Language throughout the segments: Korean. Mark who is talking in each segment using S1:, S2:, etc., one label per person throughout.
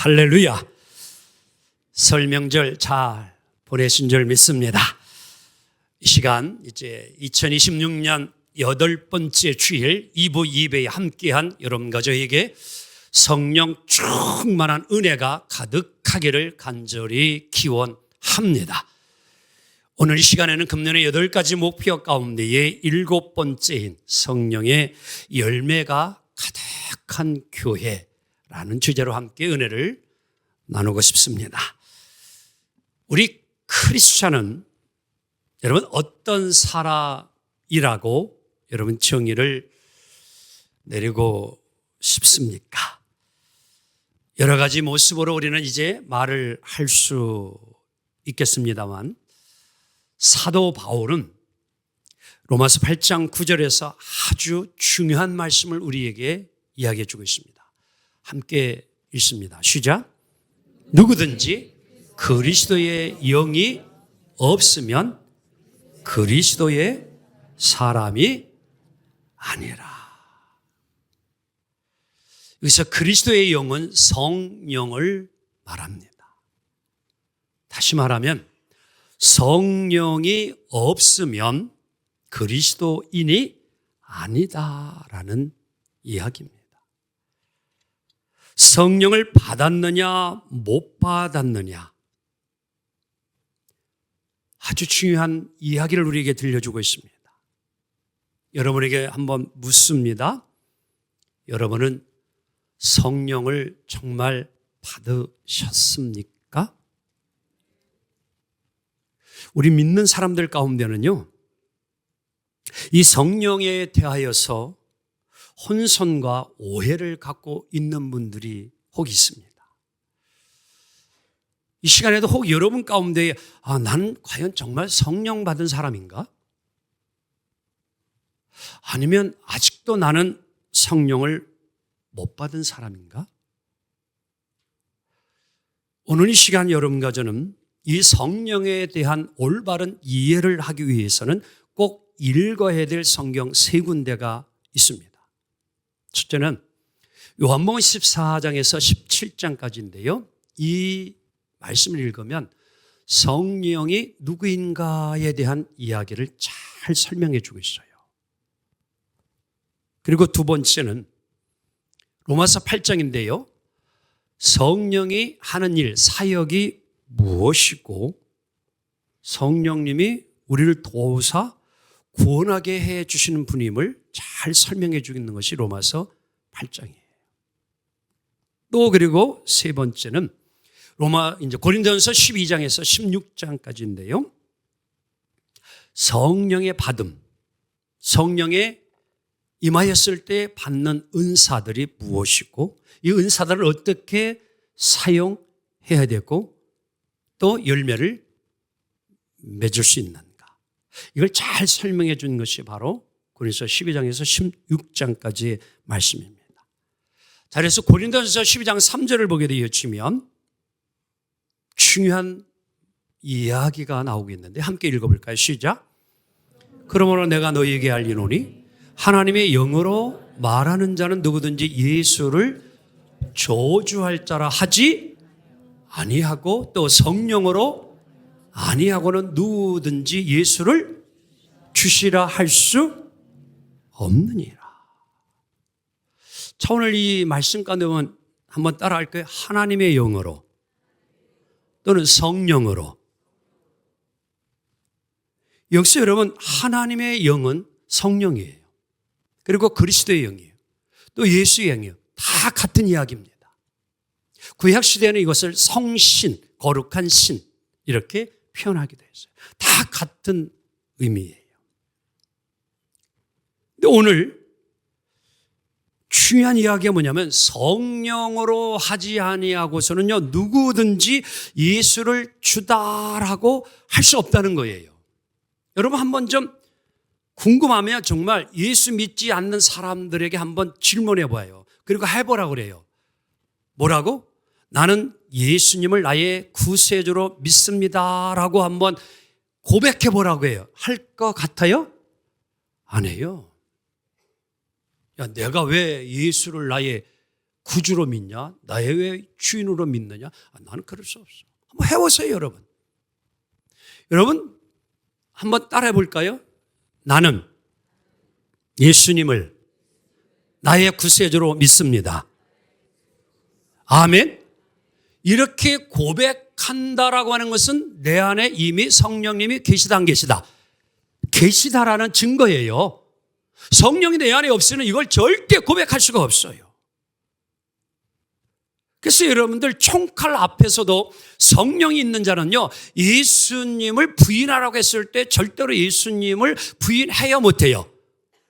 S1: 할렐루야. 설 명절 잘 보내신 줄 믿습니다. 이 시간 이제 2026년 8번째 주일 2부 2배에 함께한 여러분과 저에게 성령 충만한 은혜가 가득하기를 간절히 기원합니다. 오늘 이 시간에는 금년의 8가지 목표 가운데의 7번째인 성령의 열매가 가득한 교회라는 주제로 함께 은혜를 나누고 싶습니다. 우리 크리스찬은 여러분 어떤 사람이라고 여러분 정의를 내리고 싶습니까? 여러 가지 모습으로 우리는 이제 말을 할 수 있겠습니다만 사도 바울은 로마서 8장 9절에서 아주 중요한 말씀을 우리에게 이야기해 주고 있습니다. 함께 읽습니다. 시작. 누구든지 그리스도의 영이 없으면 그리스도의 사람이 아니라. 여기서 그리스도의 영은 성령을 말합니다. 다시 말하면 성령이 없으면 그리스도인이 아니다라는 이야기입니다. 성령을 받았느냐 못 받았느냐 아주 중요한 이야기를 우리에게 들려주고 있습니다. 여러분에게 한번 묻습니다. 여러분은 성령을 정말 받으셨습니까? 우리 믿는 사람들 가운데는요, 이 성령에 대하여서 혼선과 오해를 갖고 있는 분들이 혹 있습니다. 이 시간에도 혹 여러분 가운데 나는 과연 정말 성령 받은 사람인가? 아니면 아직도 나는 성령을 못 받은 사람인가? 오늘 이 시간 여러분과 저는 이 성령에 대한 올바른 이해를 하기 위해서는 꼭 읽어야 될 성경 3군데가 있습니다. 첫째는 요한복음 14장에서 17장까지인데요. 이 말씀을 읽으면 성령이 누구인가에 대한 이야기를 잘 설명해 주고 있어요. 그리고 두 번째는 로마서 8장인데요. 성령이 하는 일, 사역이 무엇이고 성령님이 우리를 도우사 구원하게 해 주시는 분임을 잘 설명해 주고 있는 것이 로마서 8장이에요. 또 그리고 세 번째는 고린도전서 12장에서 16장까지인데요. 성령의 받음, 성령의 임하였을 때 받는 은사들이 무엇이고 이 은사들을 어떻게 사용해야 되고 또 열매를 맺을 수 있는가. 이걸 잘 설명해 준 것이 바로 고린도서 12장에서 16장까지의 말씀입니다. 자, 그래서 고린도전서 12장 3절을 보게 되어지면 중요한 이야기가 나오고 있는데 함께 읽어볼까요? 시작. 그러므로 내가 너희에게 알리노니 하나님의 영으로 말하는 자는 누구든지 예수를 저주할 자라 하지 아니하고 또 성령으로 아니하고는 누구든지 예수를 주시라 할 수 없느니라. 자, 오늘 이 말씀 가운데 보면 한번 따라 할까요? 하나님의 영으로 또는 성령으로. 역시 여러분 하나님의 영은 성령이에요. 그리고 그리스도의 영이에요. 또 예수의 영이에요. 다 같은 이야기입니다. 구약시대에는 이것을 성신, 거룩한 신 이렇게 표현하기도 했어요. 다 같은 의미예요. 근데 오늘 중요한 이야기가 뭐냐면 성령으로 하지 아니하고서는요 누구든지 예수를 주다라고 할 수 없다는 거예요. 여러분 한번 좀 궁금하면 정말 예수 믿지 않는 사람들에게 한번 질문해 봐요. 그리고 해보라고 그래요. 뭐라고? 나는 예수님을 나의 구세주로 믿습니다라고 한번 고백해 보라고 해요. 할 것 같아요? 안 해요. 야, 내가 왜 예수를 나의 구주로 믿냐? 나의 주인으로 믿느냐? 나는 그럴 수 없어. 한번 해보세요, 여러분. 여러분, 한번 따라해 볼까요? 나는 예수님을 나의 구세주로 믿습니다. 아멘. 이렇게 고백한다라고 하는 것은 내 안에 이미 성령님이 계시다 안 계시다? 계시다라는 증거예요. 성령이 내 안에 없으면 이걸 절대 고백할 수가 없어요. 그래서 여러분들 총칼 앞에서도 성령이 있는 자는요, 예수님을 부인하라고 했을 때 절대로 예수님을 부인해야 못해요.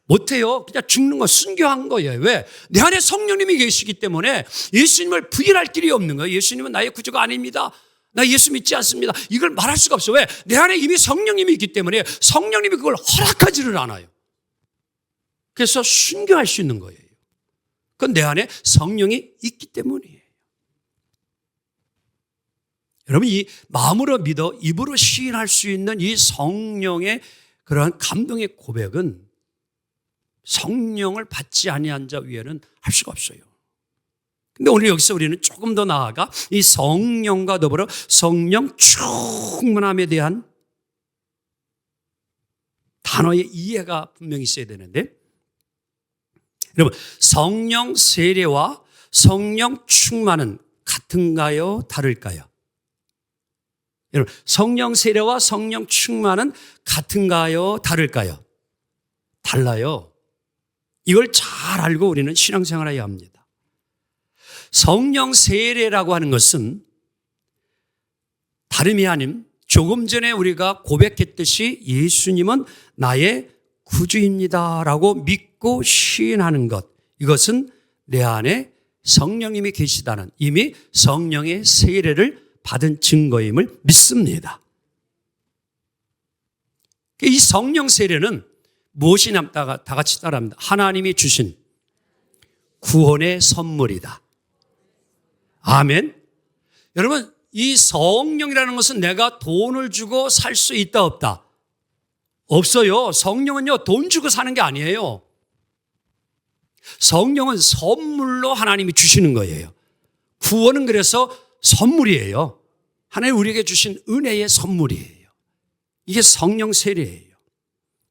S1: 못해요. 그냥 죽는 거 순교한 거예요. 왜? 내 안에 성령님이 계시기 때문에 예수님을 부인할 길이 없는 거예요. 예수님은 나의 구주가 아닙니다. 나 예수 믿지 않습니다. 이걸 말할 수가 없어요. 왜? 내 안에 이미 성령님이 있기 때문에 성령님이 그걸 허락하지를 않아요. 그래서 순교할 수 있는 거예요. 그건 내 안에 성령이 있기 때문이에요. 여러분, 이 마음으로 믿어 입으로 시인할 수 있는 이 성령의 그러한 감동의 고백은 성령을 받지 아니한 자 위에는 할 수가 없어요. 근데 오늘 여기서 우리는 조금 더 나아가 이 성령과 더불어 성령 충만함에 대한 단어의 이해가 분명히 있어야 되는데, 여러분, 성령 세례와 성령 충만은 같은가요? 다를까요? 여러분, 성령 세례와 성령 충만은 같은가요? 다를까요? 달라요. 이걸 잘 알고 우리는 신앙생활해야 합니다. 성령 세례라고 하는 것은 다름이 아닌 조금 전에 우리가 고백했듯이 예수님은 나의 구주입니다라고 믿고 시인하는 것, 이것은 내 안에 성령님이 계시다는 이미 성령의 세례를 받은 증거임을 믿습니다. 이 성령 세례는 무엇이냐? 다 같이 따라합니다. 하나님이 주신 구원의 선물이다. 아멘. 여러분, 이 성령이라는 것은 내가 돈을 주고 살 수 있다 없다? 없어요. 성령은요, 돈 주고 사는 게 아니에요. 성령은 선물로 하나님이 주시는 거예요. 구원은 그래서 선물이에요. 하나님 우리에게 주신 은혜의 선물이에요. 이게 성령 세례예요.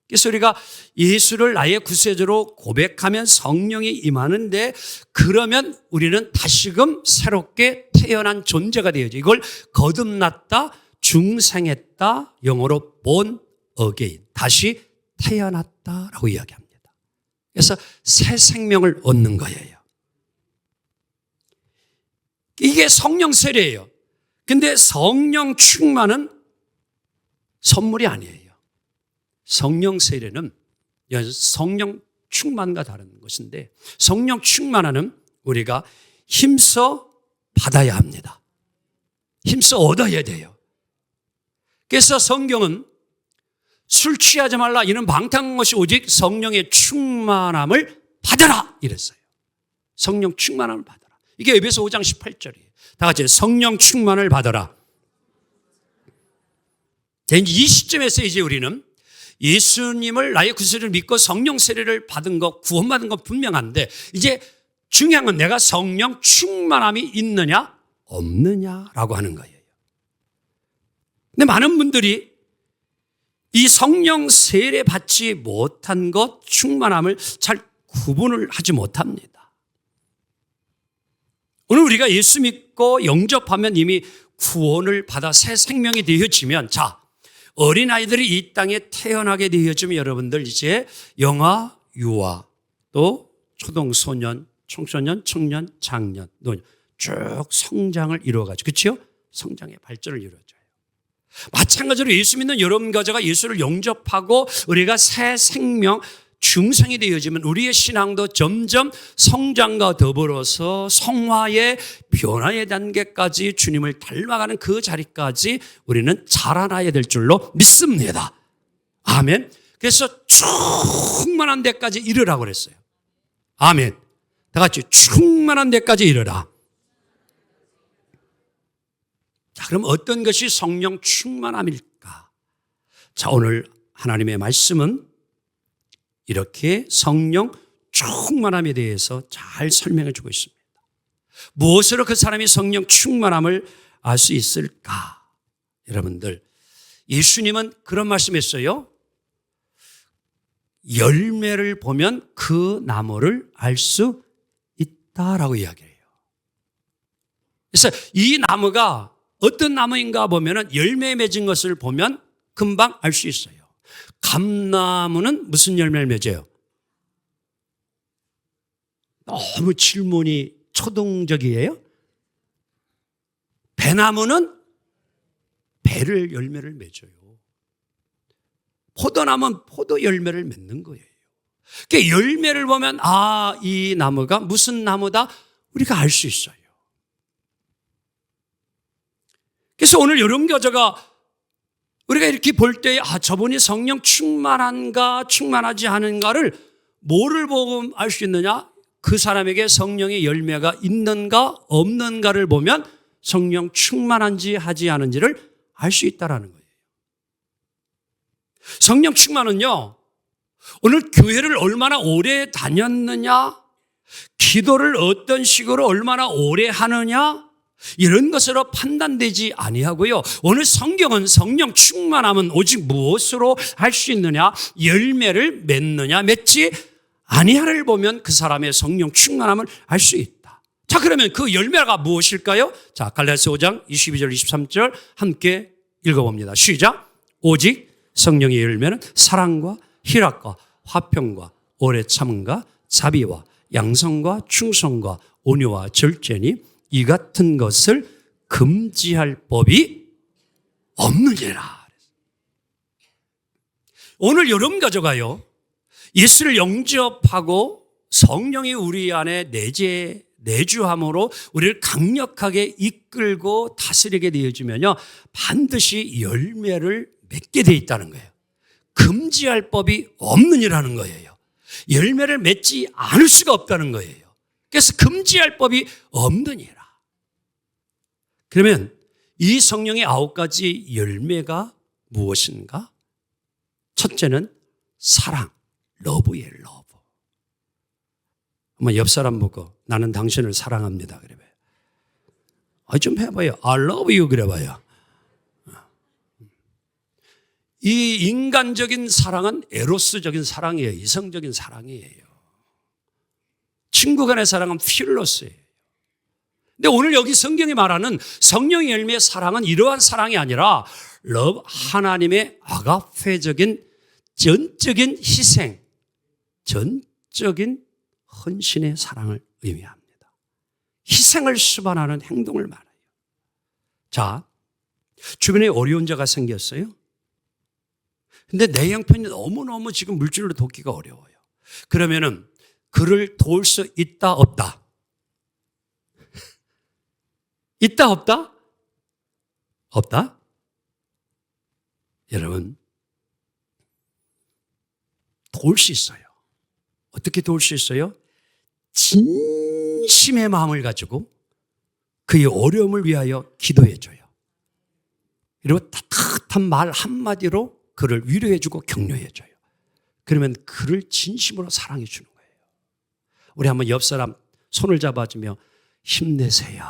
S1: 그래서 우리가 예수를 나의 구세주로 고백하면 성령이 임하는데, 그러면 우리는 다시금 새롭게 태어난 존재가 되어져. 이걸 거듭났다, 중생했다, 영어로 born again, 다시 태어났다라고 이야기합니다. 그래서 새 생명을 얻는 거예요. 이게 성령 세례예요. 근데 성령 충만은 선물이 아니에요. 성령 세례는 성령 충만과 다른 것인데, 성령 충만은 우리가 힘써 받아야 합니다. 힘써 얻어야 돼요. 그래서 성경은 술 취하지 말라, 이는 방탕한 것이 오직 성령의 충만함을 받아라 이랬어요. 성령 충만함을 받아라. 이게 에베소 5장 18절이에요. 다 같이 성령 충만을 받아라. 이 시점에서 이제 우리는 예수님을 나의 구세주를 믿고 성령 세례를 받은 것, 구원받은 것 분명한데, 이제 중요한 건 내가 성령 충만함이 있느냐 없느냐라고 하는 거예요. 근데 많은 분들이 이 성령 세례 받지 못한 것, 충만함을 잘 구분을 하지 못합니다. 오늘 우리가 예수 믿고 영접하면 이미 구원을 받아 새 생명이 되어지면, 자, 어린아이들이 이 땅에 태어나게 되어지면 여러분들 이제 영아, 유아, 또 초등소년, 청소년, 청년, 장년, 노년 쭉 성장을 이루어가죠. 그렇죠? 성장의 발전을 이루어져요. 마찬가지로 예수 믿는 여러분 가자가 예수를 영접하고 우리가 새 생명, 중생이 되어지면 우리의 신앙도 점점 성장과 더불어서 성화의 변화의 단계까지 주님을 닮아가는 그 자리까지 우리는 자라나야 될 줄로 믿습니다. 아멘. 그래서 충만한 데까지 이르라고 그랬어요. 아멘. 다 같이 충만한 데까지 이르라. 자, 그럼 어떤 것이 성령 충만함일까? 자, 오늘 하나님의 말씀은 이렇게 성령 충만함에 대해서 잘 설명해 주고 있습니다. 무엇으로 그 사람이 성령 충만함을 알 수 있을까? 여러분들, 예수님은 그런 말씀했어요. 열매를 보면 그 나무를 알 수 있다라고 이야기해요. 그래서 이 나무가 어떤 나무인가 보면 열매 맺은 것을 보면 금방 알 수 있어요. 감나무는 무슨 열매를 맺어요? 너무 질문이 초등적이에요. 배나무는 배를 열매를 맺어요. 포도나무는 포도 열매를 맺는 거예요. 그러니까 열매를 보면 이 나무가 무슨 나무다 우리가 알 수 있어요. 그래서 오늘 여름 교저가 우리가 이렇게 볼 때 저분이 성령 충만한가 충만하지 않은가를 뭐를 보고 알 수 있느냐? 그 사람에게 성령의 열매가 있는가 없는가를 보면 성령 충만한지 하지 않은지를 알 수 있다는 거예요. 성령 충만은요, 오늘 교회를 얼마나 오래 다녔느냐, 기도를 어떤 식으로 얼마나 오래 하느냐, 이런 것으로 판단되지 아니하고요. 오늘 성경은 성령 충만함은 오직 무엇으로 할 수 있느냐, 열매를 맺느냐 맺지 아니하를 보면 그 사람의 성령 충만함을 알 수 있다. 자, 그러면 그 열매가 무엇일까요? 자, 갈라디아서 5장 22절 23절 함께 읽어봅니다. 시작. 오직 성령의 열매는 사랑과 희락과 화평과 오래 참음과 자비와 양성과 충성과 온유와 절제니 이 같은 것을 금지할 법이 없느니라. 오늘 여러분 가져가요. 예수를 영접하고 성령이 우리 안에 내주함으로 우리를 강력하게 이끌고 다스리게 되어지면요, 반드시 열매를 맺게 돼 있다는 거예요. 금지할 법이 없느니라는 거예요. 열매를 맺지 않을 수가 없다는 거예요. 그래서 금지할 법이 없느니라. 그러면 이 성령의 9가지 열매가 무엇인가? 첫째는 사랑, 러브예요, 러브. 한번 옆 사람 보고 나는 당신을 사랑합니다. 그래 봐요. 좀 해봐요. I love you 그래 봐요. 이 인간적인 사랑은 에로스적인 사랑이에요. 이성적인 사랑이에요. 친구 간의 사랑은 필로스예요. 근데 오늘 여기 성경이 말하는 성령의 열매의 사랑은 이러한 사랑이 아니라 러브, 하나님의 아가페적인 전적인 희생, 전적인 헌신의 사랑을 의미합니다. 희생을 수반하는 행동을 말해요. 자, 주변에 어려운 자가 생겼어요. 근데 내 형편이 너무너무 지금 물질로 돕기가 어려워요. 그러면은 그를 도울 수 있다, 없다? 있다, 없다? 없다? 여러분, 도울 수 있어요. 어떻게 도울 수 있어요? 진심의 마음을 가지고 그의 어려움을 위하여 기도해줘요. 그리고 따뜻한 말 한마디로 그를 위로해주고 격려해줘요. 그러면 그를 진심으로 사랑해주는 거예요. 우리 한번 옆 사람 손을 잡아주며 힘내세요.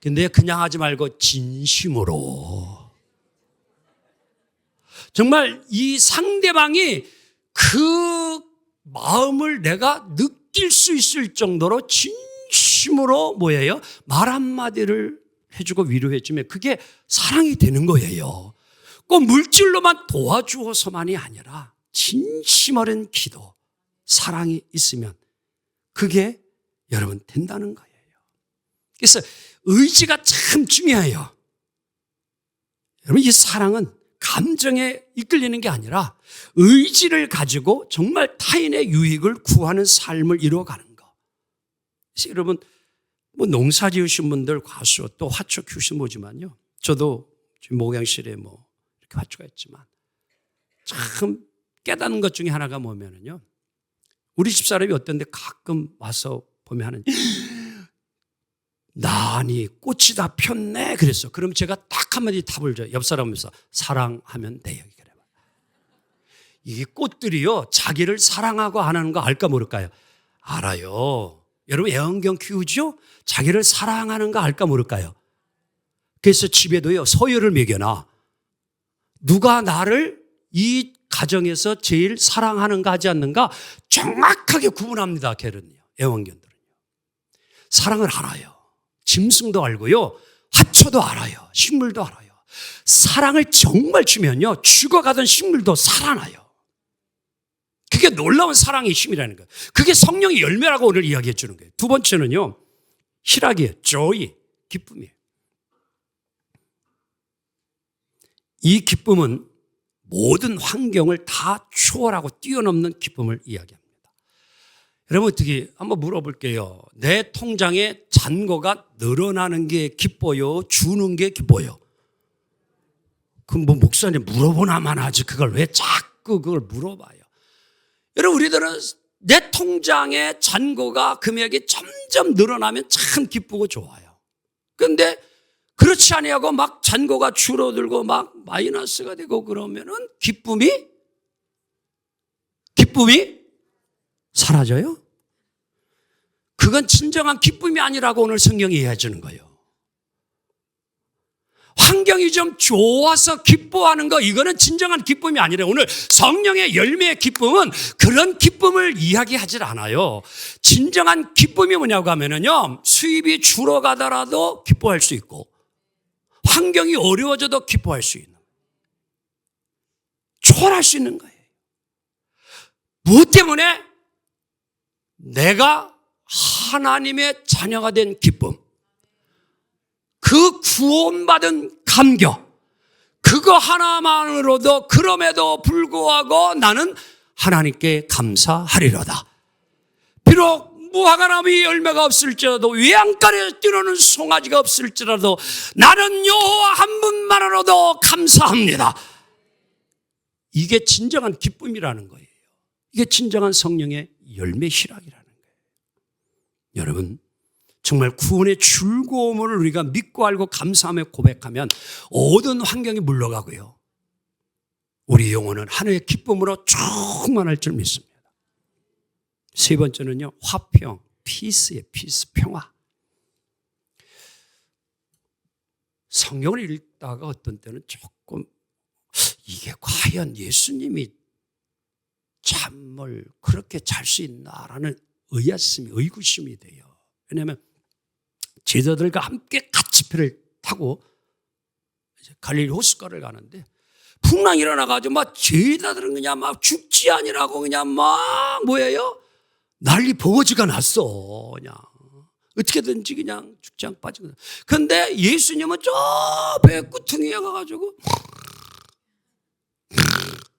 S1: 근데 그냥 하지 말고 진심으로. 정말 이 상대방이 그 마음을 내가 느낄 수 있을 정도로 진심으로 뭐예요? 말 한마디를 해주고 위로해주면 그게 사랑이 되는 거예요. 꼭 물질로만 도와주어서만이 아니라 진심 어린 기도, 사랑이 있으면 그게 여러분 된다는 거예요. 그래서 의지가 참 중요해요. 여러분, 이 사랑은 감정에 이끌리는 게 아니라 의지를 가지고 정말 타인의 유익을 구하는 삶을 이루어가는 거. 그래서 여러분, 뭐 농사 지으신 분들 과수 또 화초 키우신 분이지만요. 저도 지금 목양실에 이렇게 화초가 있지만 참 깨닫는 것 중에 하나가 뭐냐면요. 우리 집사람이 어떤데 가끔 와서 보면 하는 나니 꽃이 다 폈네 그랬어. 그럼 제가 딱 한마디 답을 줘요. 옆 사람에서 사랑하면 돼요. 이 꽃들이요 자기를 사랑하고 안 하는 거 알까 모를까요? 알아요. 여러분 애완견 키우죠? 자기를 사랑하는가 알까 모를까요? 그래서 집에도요 서열을 매겨놔. 누가 나를 이 가정에서 제일 사랑하는가 하지 않는가 정확하게 구분합니다. 개는요, 애완견들은요. 사랑을 알아요. 짐승도 알고요, 하초도 알아요, 식물도 알아요. 사랑을 정말 주면요 죽어가던 식물도 살아나요. 그게 놀라운 사랑의 힘이라는 거예요. 그게 성령의 열매라고 오늘 이야기해 주는 거예요. 두 번째는요, 희락이에요. joy, 기쁨이에요. 이 기쁨은 모든 환경을 다 초월하고 뛰어넘는 기쁨을 이야기합니다. 여러분 어떻게 한번 물어볼게요. 내 통장에 잔고가 늘어나는 게 기뻐요? 주는 게 기뻐요? 그럼 뭐 목사님 물어보나만 하지 그걸 왜 자꾸 그걸 물어봐요? 여러분 우리들은 내 통장에 잔고가 금액이 점점 늘어나면 참 기쁘고 좋아요. 그런데 그렇지 아니하고 막 잔고가 줄어들고 막 마이너스가 되고 그러면은 기쁨이 사라져요? 그건 진정한 기쁨이 아니라고 오늘 성경이 이해해 주는 거예요. 환경이 좀 좋아서 기뻐하는 거, 이거는 진정한 기쁨이 아니라 오늘 성령의 열매의 기쁨은 그런 기쁨을 이야기하지 않아요. 진정한 기쁨이 뭐냐고 하면은요, 수입이 줄어가더라도 기뻐할 수 있고 환경이 어려워져도 기뻐할 수 있는, 초월할 수 있는 거예요. 무엇 때문에? 내가 하나님의 자녀가 된 기쁨, 그 구원받은 감격, 그거 하나만으로도 그럼에도 불구하고 나는 하나님께 감사하리로다. 비록 무화과나무의 열매가 없을지라도 외양간에 뛰노는 송아지가 없을지라도 나는 여호와 한 분만으로도 감사합니다. 이게 진정한 기쁨이라는 거예요. 이게 진정한 성령의 열매 희락이라는 거예요. 여러분 정말 구원의 즐거움을 우리가 믿고 알고 감사하며 고백하면 모든 환경이 물러가고요, 우리 영혼은 하늘의 기쁨으로 충만할 줄 믿습니다. 세 번째는요, 화평, 피스예요. 피스, 평화. 성경을 읽다가 어떤 때는 조금 이게 과연 예수님이 잠을 그렇게 잘 수 있나라는 의구심이 돼요. 왜냐하면 제자들과 함께 같이 배를 타고 이제 갈릴리 호숫가를 가는데 풍랑이 일어나가지고 막 제자들은 그냥 막 죽지 아니라고 그냥 막 뭐예요? 난리 버거지가 났어. 그냥 어떻게든지 그냥 죽지 않고 빠지고. 그런데 예수님은 저 배 꾸퉁이에 가가지고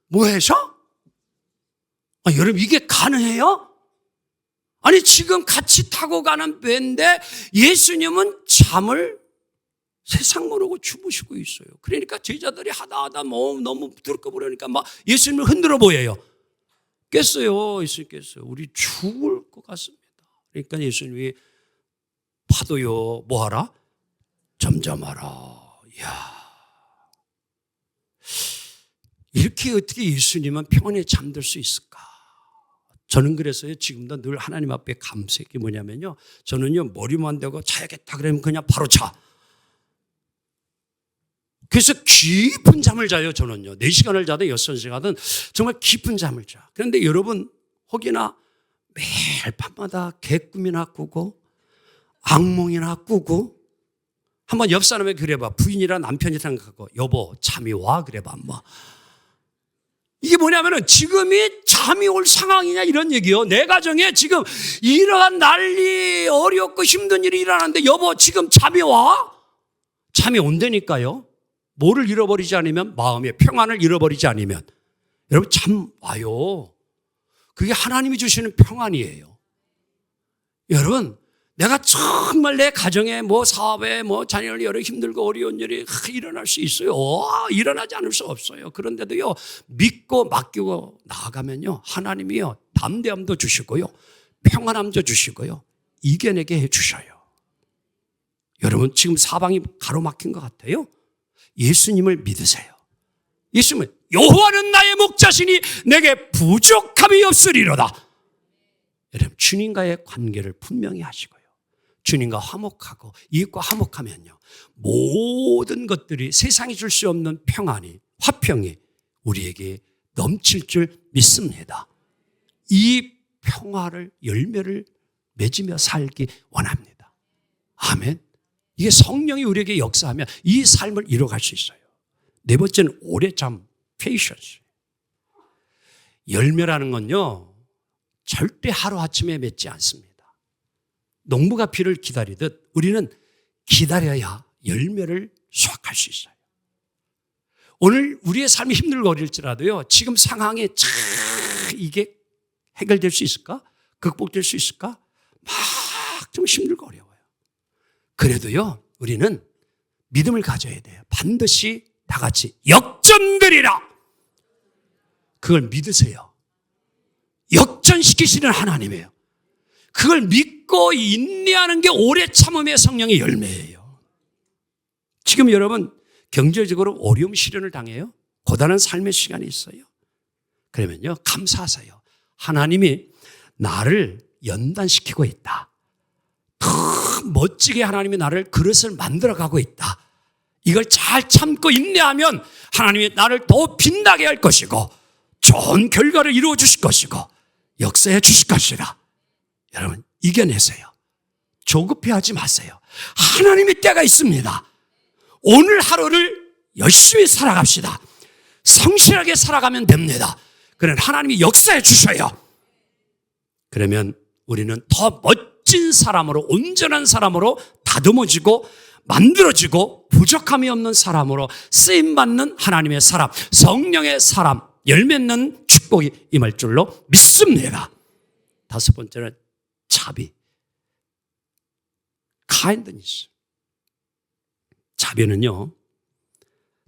S1: 뭐 하셔? 여러분 이게 가능해요? 아니 지금 같이 타고 가는 배인데 예수님은 잠을 세상 모르고 주무시고 있어요. 그러니까 제자들이 하다 너무 부드럽게 보려니까 막 예수님을 흔들어 보여요. 깼어요. 예수님 깼어요. 우리 죽을 것 같습니다. 그러니까 예수님이 파도요 뭐하라? 잠잠하라. 이야, 이렇게 어떻게 예수님은 평안에 잠들 수 있을까? 저는 그래서요 지금도 늘 하나님 앞에 감사의 게 뭐냐면요, 저는요 머리만 대고 자야겠다 그러면 그냥 바로 자. 그래서 깊은 잠을 자요. 저는요 4시간을 자든 6시간은 정말 깊은 잠을 자. 그런데 여러분 혹이나 매일 밤마다 개꿈이나 꾸고 악몽이나 꾸고, 한번 옆 사람에게 그래봐. 부인이랑 남편이 생각하고 여보 잠이 와 그래봐. 뭐 이게 뭐냐면은 지금이 잠이 올 상황이냐 이런 얘기요. 내 가정에 지금 이러한 난리 어렵고 힘든 일이 일어나는데 여보 지금 잠이 와? 잠이 온다니까요. 뭐를 잃어버리지 않으면, 마음의 평안을 잃어버리지 않으면 여러분 잠 와요. 그게 하나님이 주시는 평안이에요. 여러분 내가 정말 내 가정에 뭐 사업에 뭐 자녀를 여러 힘들고 어려운 일이 일어날 수 있어요. 일어나지 않을 수 없어요. 그런데도요 믿고 맡기고 나아가면요 하나님이요 담대함도 주시고요 평안함도 주시고요 이겨내게 해주셔요. 여러분 지금 사방이 가로막힌 것 같아요. 예수님을 믿으세요. 예수님은 여호와는 나의 목자시니 내게 부족함이 없으리로다. 여러분, 주님과의 관계를 분명히 하시고요. 주님과 화목하고 이웃과 화목하면요, 모든 것들이 세상이 줄 수 없는 평안이, 화평이 우리에게 넘칠 줄 믿습니다. 이 평화를, 열매를 맺으며 살기 원합니다. 아멘. 이게 성령이 우리에게 역사하면 이 삶을 이뤄갈 수 있어요. 네 번째는 오래 참, patience. 열매라는 건요, 절대 하루아침에 맺지 않습니다. 농부가 비를 기다리듯 우리는 기다려야 열매를 수확할 수 있어요. 오늘 우리의 삶이 힘들고 어릴지라도요, 지금 상황에 참 이게 해결될 수 있을까? 극복될 수 있을까? 막 좀 힘들고 어려워요. 그래도요, 우리는 믿음을 가져야 돼요. 반드시 다 같이 역전되리라. 그걸 믿으세요. 역전시키시는 하나님이에요. 그걸 믿고 인내하는 게 오래 참음의 성령의 열매예요. 지금 여러분 경제적으로 어려움 시련을 당해요. 고단한 삶의 시간이 있어요. 그러면요, 감사하세요. 하나님이 나를 연단시키고 있다. 더 멋지게 하나님이 나를 그릇을 만들어가고 있다. 이걸 잘 참고 인내하면 하나님이 나를 더 빛나게 할 것이고 좋은 결과를 이루어 주실 것이고 역사해 주실 것이라. 여러분, 이겨내세요. 조급해하지 마세요. 하나님의 때가 있습니다. 오늘 하루를 열심히 살아갑시다. 성실하게 살아가면 됩니다. 그러면 하나님이 역사해 주셔요. 그러면 우리는 더 멋진 사람으로, 온전한 사람으로 다듬어지고 만들어지고 부족함이 없는 사람으로 쓰임받는 하나님의 사람, 성령의 사람, 열매 맺는 축복이 임할 줄로 믿습니다. 다섯 번째는 자비. kindness. 자비는요,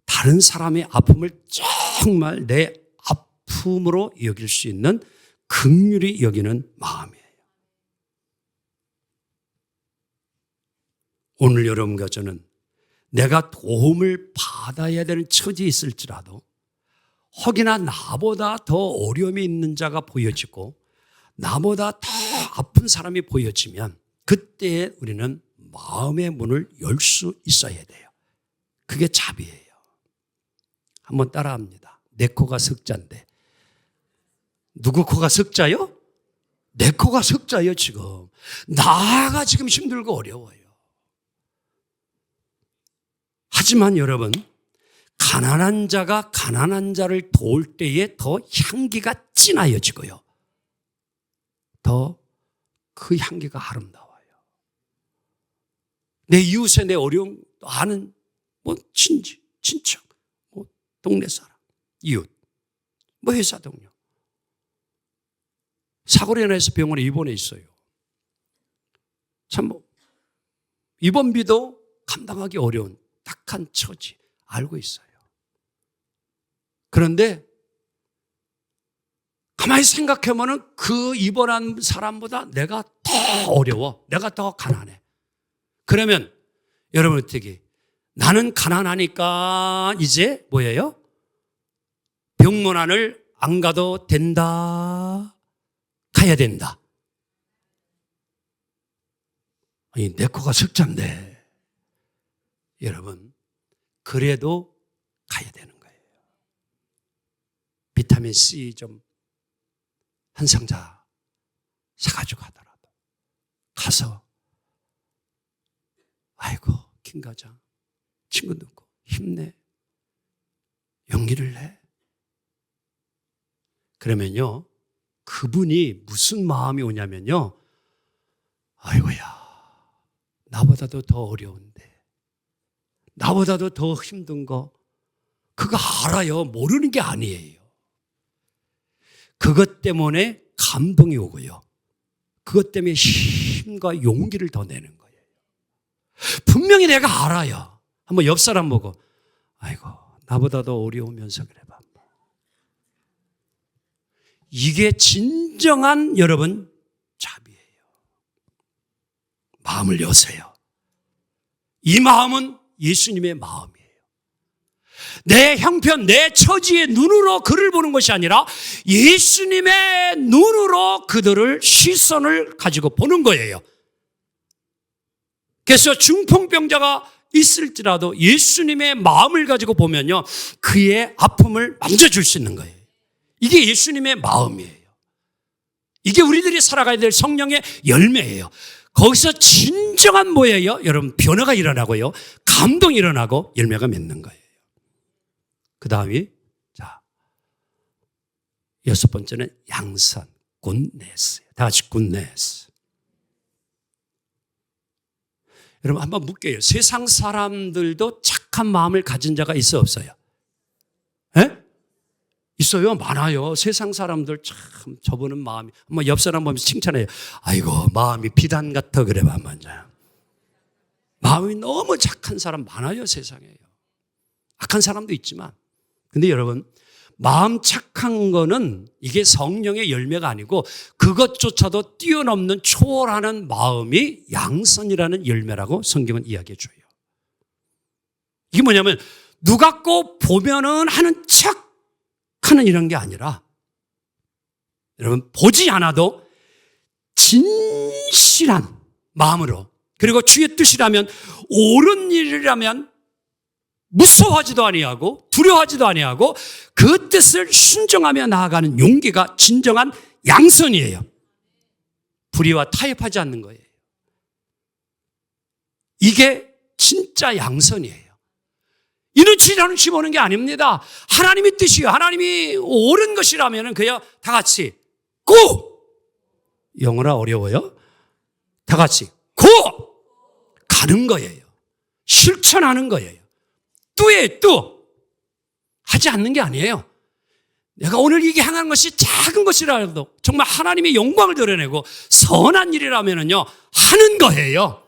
S1: 다른 사람의 아픔을 정말 내 아픔으로 여길 수 있는 긍휼히 여기는 마음이에요. 오늘 여러분과 저는 내가 도움을 받아야 되는 처지에 있을지라도 혹이나 나보다 더 어려움이 있는 자가 보여지고 나보다 더 아픈 사람이 보여지면 그때 우리는 마음의 문을 열 수 있어야 돼요. 그게 자비예요. 한번 따라합니다. 내 코가 석자인데 누구 코가 석자요? 내 코가 석자예요. 지금 나가 지금 힘들고 어려워요. 하지만 여러분, 가난한 자가 가난한 자를 도울 때에 더 향기가 진하여지고요, 더 그 향기가 아름다워요. 내 이웃에 내 어려움 아는 친척, 동네 사람, 이웃, 회사 동료. 사고로 인해서 병원에 입원해 있어요. 참 입원비도 감당하기 어려운 딱한 처지 알고 있어요. 그런데 가만히 생각해보면 그 입원한 사람보다 내가 더 어려워. 내가 더 가난해. 그러면 여러분 어떻게? 나는 가난하니까 이제 뭐예요? 병문안을 안 가도 된다. 가야 된다. 아니, 내 코가 석자인데. 여러분, 그래도 가야 되는 거예요. 비타민 C 좀 한 상자 사가지고 가더라도 가서 아이고 김 과장 친구 듣고 힘내 용기를 내. 그러면요, 그분이 무슨 마음이 오냐면요, 아이고야 나보다도 더 어려운데 나보다도 더 힘든 거 그거 알아요. 모르는 게 아니에요. 그것 때문에 감동이 오고요, 그것 때문에 힘과 용기를 더 내는 거예요. 분명히 내가 알아요. 한번 옆 사람 보고 아이고 나보다 더 어려우면서 그래 봐. 이게 진정한 여러분 자비예요. 마음을 여세요. 이 마음은 예수님의 마음이에요. 내 형편, 내 처지의 눈으로 그를 보는 것이 아니라 예수님의 눈으로 그들을 시선을 가지고 보는 거예요. 그래서 중풍병자가 있을지라도 예수님의 마음을 가지고 보면요, 그의 아픔을 만져줄 수 있는 거예요. 이게 예수님의 마음이에요. 이게 우리들이 살아가야 될 성령의 열매예요. 거기서 진정한 뭐예요? 여러분, 변화가 일어나고요, 감동이 일어나고 열매가 맺는 거예요. 그 다음이, 자, 여섯 번째는 양선, 굿네스. 다 같이 굿네스. 여러분, 한번 묻게요. 세상 사람들도 착한 마음을 가진 자가 있어, 없어요? 예? 있어요. 많아요. 세상 사람들 참 저분은 마음이, 한번 옆 사람 보면서 칭찬해요. 아이고, 마음이 비단 같아. 그래 봐, 먼저. 마음이 너무 착한 사람 많아요, 세상에요. 악한 사람도 있지만. 근데 여러분, 마음 착한 거는 이게 성령의 열매가 아니고 그것조차도 뛰어넘는 초월하는 마음이 양선이라는 열매라고 성경은 이야기해 줘요. 이게 뭐냐면 누가 꼭 보면은 하는 척 하는 이런 게 아니라, 여러분, 보지 않아도 진실한 마음으로, 그리고 주의 뜻이라면, 옳은 일이라면 무서워하지도 아니하고 두려워하지도 아니하고 그 뜻을 순종하며 나아가는 용기가 진정한 양선이에요. 불의와 타협하지 않는 거예요. 이게 진짜 양선이에요. 이는 지라는 집어오는 게 아닙니다. 하나님의 뜻이요, 하나님이 옳은 것이라면 그냥 다 같이 고! 영어라 어려워요. 다 같이 고! 가는 거예요. 실천하는 거예요. 뚜에 뚜 하지 않는 게 아니에요. 내가 오늘 이게 행하는 것이 작은 것이라도 정말 하나님의 영광을 드러내고 선한 일이라면요, 하는 거예요.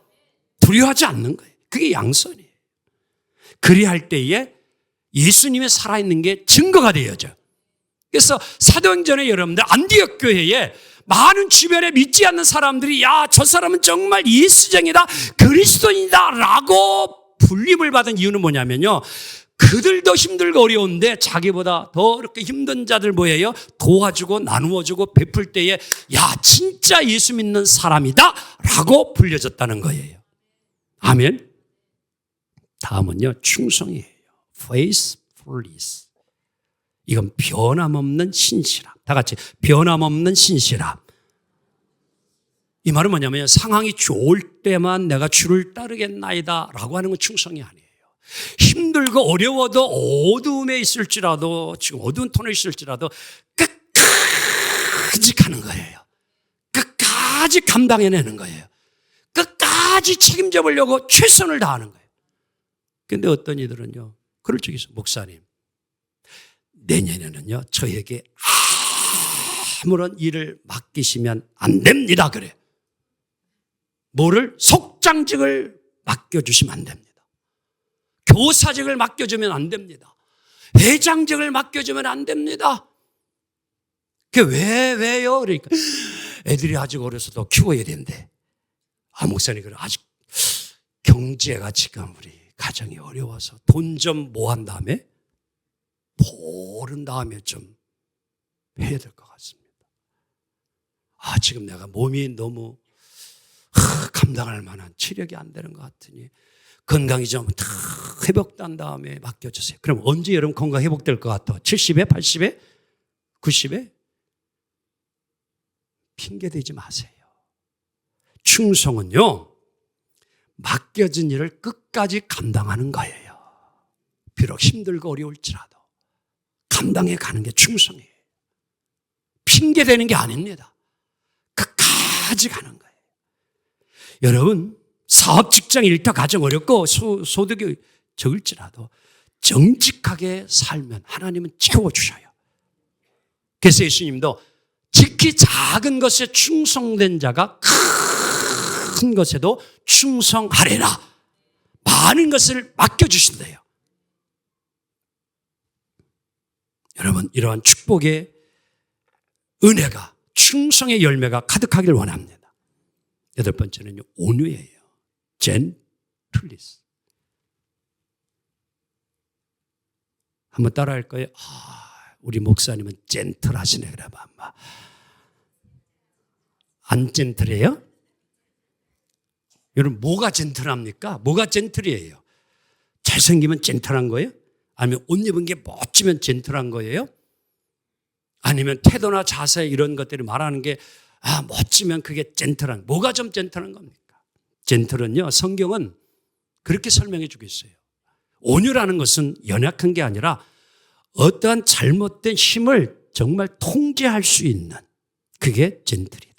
S1: 두려워하지 않는 거예요. 그게 양선이에요. 그리할 때에 예수님이 살아있는 게 증거가 되어져. 그래서 사도행전에 여러분들 안디옥 교회에 많은 주변에 믿지 않는 사람들이, 야, 저 사람은 정말 예수쟁이다, 그리스도인이다 라고 불림을 받은 이유는 뭐냐면요, 그들도 힘들고 어려운데 자기보다 더 이렇게 힘든 자들 뭐예요? 도와주고 나누어주고 베풀 때에, 야, 진짜 예수 믿는 사람이다 라고 불려졌다는 거예요. 아멘. 다음은요, 충성이에요. faithfulness. 이건 변함없는 신실함. 다 같이 변함없는 신실함. 이 말은 뭐냐면 상황이 좋을 때만 내가 주를 따르겠나이다 라고 하는 건 충성이 아니에요. 힘들고 어려워도 어두움에 있을지라도, 지금 어두운 터널에 있을지라도 끝까지 가는 거예요. 끝까지 감당해내는 거예요. 끝까지 책임져 보려고 최선을 다하는 거예요. 그런데 어떤 이들은요, 그럴 적이 있어요. 목사님, 내년에는요 저에게 아무런 일을 맡기시면 안 됩니다. 그래. 뭐를? 속장직을 맡겨주시면 안 됩니다. 교사직을 맡겨주면 안 됩니다. 회장직을 맡겨주면 안 됩니다. 그게 왜요? 그러니까 애들이 아직 어려서 더 키워야 된대. 아, 목사님, 그래, 아직 경제가 지금 우리 가정이 어려워서 돈 좀 모은 다음에 모른 다음에 좀 해야 될 것 같습니다. 아, 지금 내가 몸이 너무 감당할 만한 체력이 안 되는 것 같으니 건강이 좀 다 회복된 다음에 맡겨주세요. 그럼 언제 여러분 건강 회복될 것 같아? 70에? 80에? 90에? 핑계대지 마세요. 충성은요, 맡겨진 일을 끝까지 감당하는 거예요. 비록 힘들고 어려울지라도 감당해 가는 게 충성이에요. 핑계대는 게 아닙니다. 끝까지 가는 거예요. 여러분, 사업, 직장, 일터, 가정 어렵고 소득이 적을지라도 정직하게 살면 하나님은 채워주셔요. 그래서 예수님도 지극히 작은 것에 충성된 자가 큰 것에도 충성하리라. 많은 것을 맡겨주신대요. 여러분, 이러한 축복의 은혜가, 충성의 열매가 가득하기를 원합니다. 여덟 번째는요, 온유예요. 젠틀리스. 한번 따라할 거예요. 우리 목사님은 젠틀하시네. 그래 봐. 안 젠틀해요? 여러분, 뭐가 젠틀합니까? 뭐가 젠틀이에요? 잘생기면 젠틀한 거예요? 아니면 옷 입은 게 멋지면 젠틀한 거예요? 아니면 태도나 자세 이런 것들을 말하는 게 멋지면 그게 젠틀한, 뭐가 좀 젠틀한 겁니까? 젠틀은요, 성경은 그렇게 설명해 주고 있어요. 온유라는 것은 연약한 게 아니라 어떠한 잘못된 힘을 정말 통제할 수 있는, 그게 젠틀이다.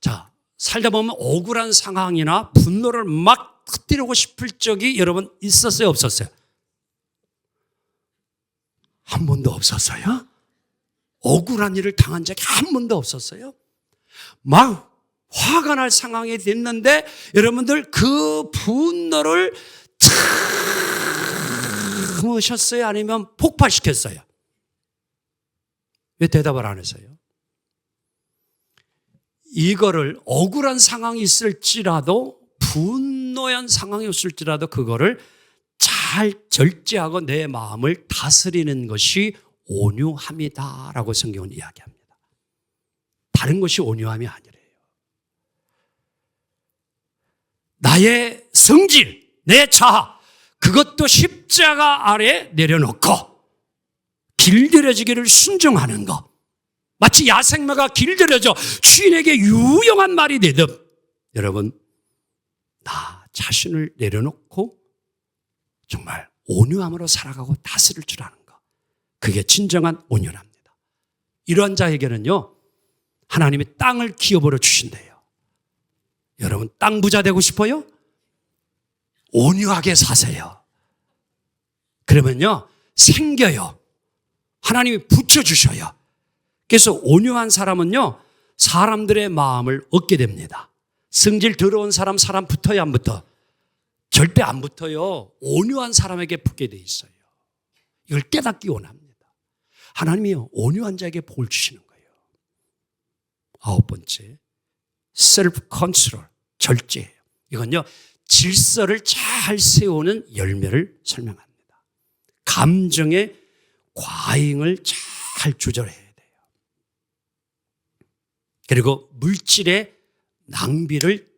S1: 자, 살다 보면 억울한 상황이나 분노를 막 터뜨리고 싶을 적이 여러분 있었어요, 없었어요? 한 번도 없었어요? 억울한 일을 당한 적이 한 번도 없었어요? 막 화가 날 상황이 됐는데 여러분들 그 분노를 참으셨어요? 아니면 폭발시켰어요? 왜 대답을 안 했어요? 이거를 억울한 상황이 있을지라도 분노한 상황이 있을지라도 그거를 잘 절제하고 내 마음을 다스리는 것이 온유함이다라고 성경은 이야기합니다. 다른 것이 온유함이 아니래요. 나의 성질, 내 자아, 그것도 십자가 아래 내려놓고 길들여지기를 순종하는 것. 마치 야생마가 길들여져 주인에게 유용한 말이 되듯 여러분, 나 자신을 내려놓고 정말 온유함으로 살아가고 다스릴 줄 아는 것. 그게 진정한 온유랍니다. 이러한 자에게는요, 하나님이 땅을 기업으로 주신대요. 여러분, 땅 부자 되고 싶어요? 온유하게 사세요. 그러면요, 생겨요. 하나님이 붙여주셔요. 그래서 온유한 사람은요, 사람들의 마음을 얻게 됩니다. 성질 더러운 사람 붙어요, 안 붙어? 절대 안 붙어요. 온유한 사람에게 붙게 돼 있어요. 이걸 깨닫기 원합니다. 하나님이요, 온유한 자에게 복을 주시는 거예요. 9번째, 셀프 컨트롤, 절제예요. 이건요, 질서를 잘 세우는 열매를 설명합니다. 감정의 과잉을 잘 조절해야 돼요. 그리고 물질의 낭비를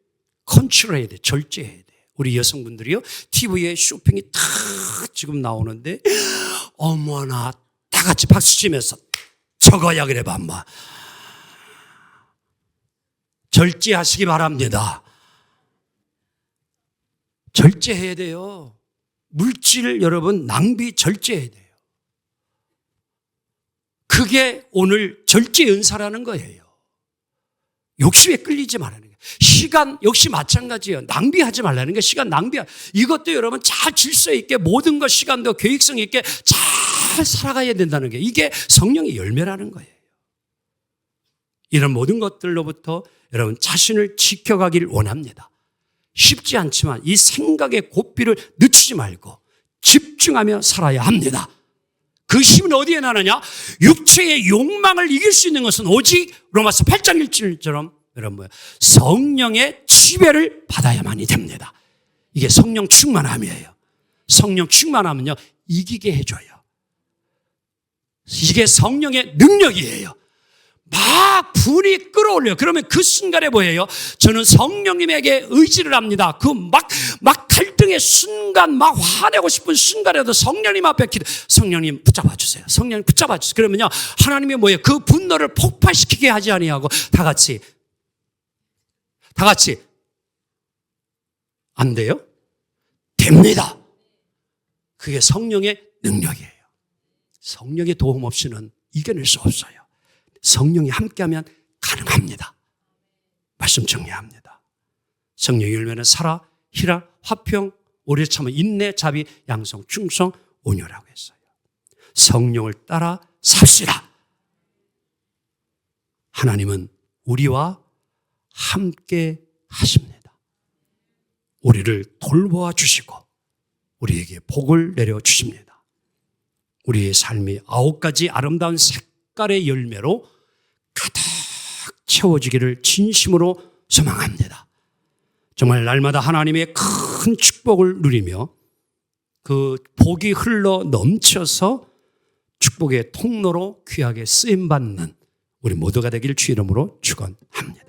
S1: 컨트롤해야 돼요. 절제해야 돼요. 우리 여성분들이요, TV에 쇼핑이 탁 지금 나오는데 어머나 다 같이 박수 치면서 저거야 그래 봐. 절제하시기 바랍니다. 절제해야 돼요. 물질 여러분 낭비 절제해야 돼요. 그게 오늘 절제 은사라는 거예요. 욕심에 끌리지 말라는 거예요. 시간 역시 마찬가지예요. 낭비하지 말라는 게 시간 낭비. 이것도 여러분 잘 질서 있게 모든 것 시간도 계획성 있게 잘 살아가야 된다는 게 이게 성령의 열매라는 거예요. 이런 모든 것들로부터 여러분 자신을 지켜가길 원합니다. 쉽지 않지만 이 생각의 고삐를 늦추지 말고 집중하며 살아야 합니다. 그 힘은 어디에 나느냐? 육체의 욕망을 이길 수 있는 것은 오직 로마서 8장 1절처럼 여러분 뭐예요? 성령의 지배를 받아야만이 됩니다. 이게 성령 충만함이에요. 성령 충만하면요 이기게 해줘요. 이게 성령의 능력이에요. 막 불이 끌어올려요. 그러면 그 순간에 뭐예요? 저는 성령님에게 의지를 합니다. 그 막 갈등의 순간, 막 화내고 싶은 순간에도 성령님 앞에 성령님 붙잡아 주세요. 성령님 붙잡아 주세요. 그러면요, 하나님이 뭐예요? 그 분노를 폭발시키게 하지 아니하고 다 같이 안 돼요? 됩니다. 그게 성령의 능력이에요. 성령의 도움 없이는 이겨낼 수 없어요. 성령이 함께하면 가능합니다. 말씀 정리합니다. 성령의 열매는 사랑, 희락, 화평, 오래 참음, 인내, 자비, 양성, 충성, 온유라고 했어요. 성령을 따라 삽시다. 하나님은 우리와 함께 하십니다. 우리를 돌보아 주시고 우리에게 복을 내려 주십니다. 우리의 삶이 9가지 아름다운 색깔의 열매로 가득 채워지기를 진심으로 소망합니다. 정말 날마다 하나님의 큰 축복을 누리며 그 복이 흘러 넘쳐서 축복의 통로로 귀하게 쓰임받는 우리 모두가 되길 주 이름으로 축원합니다.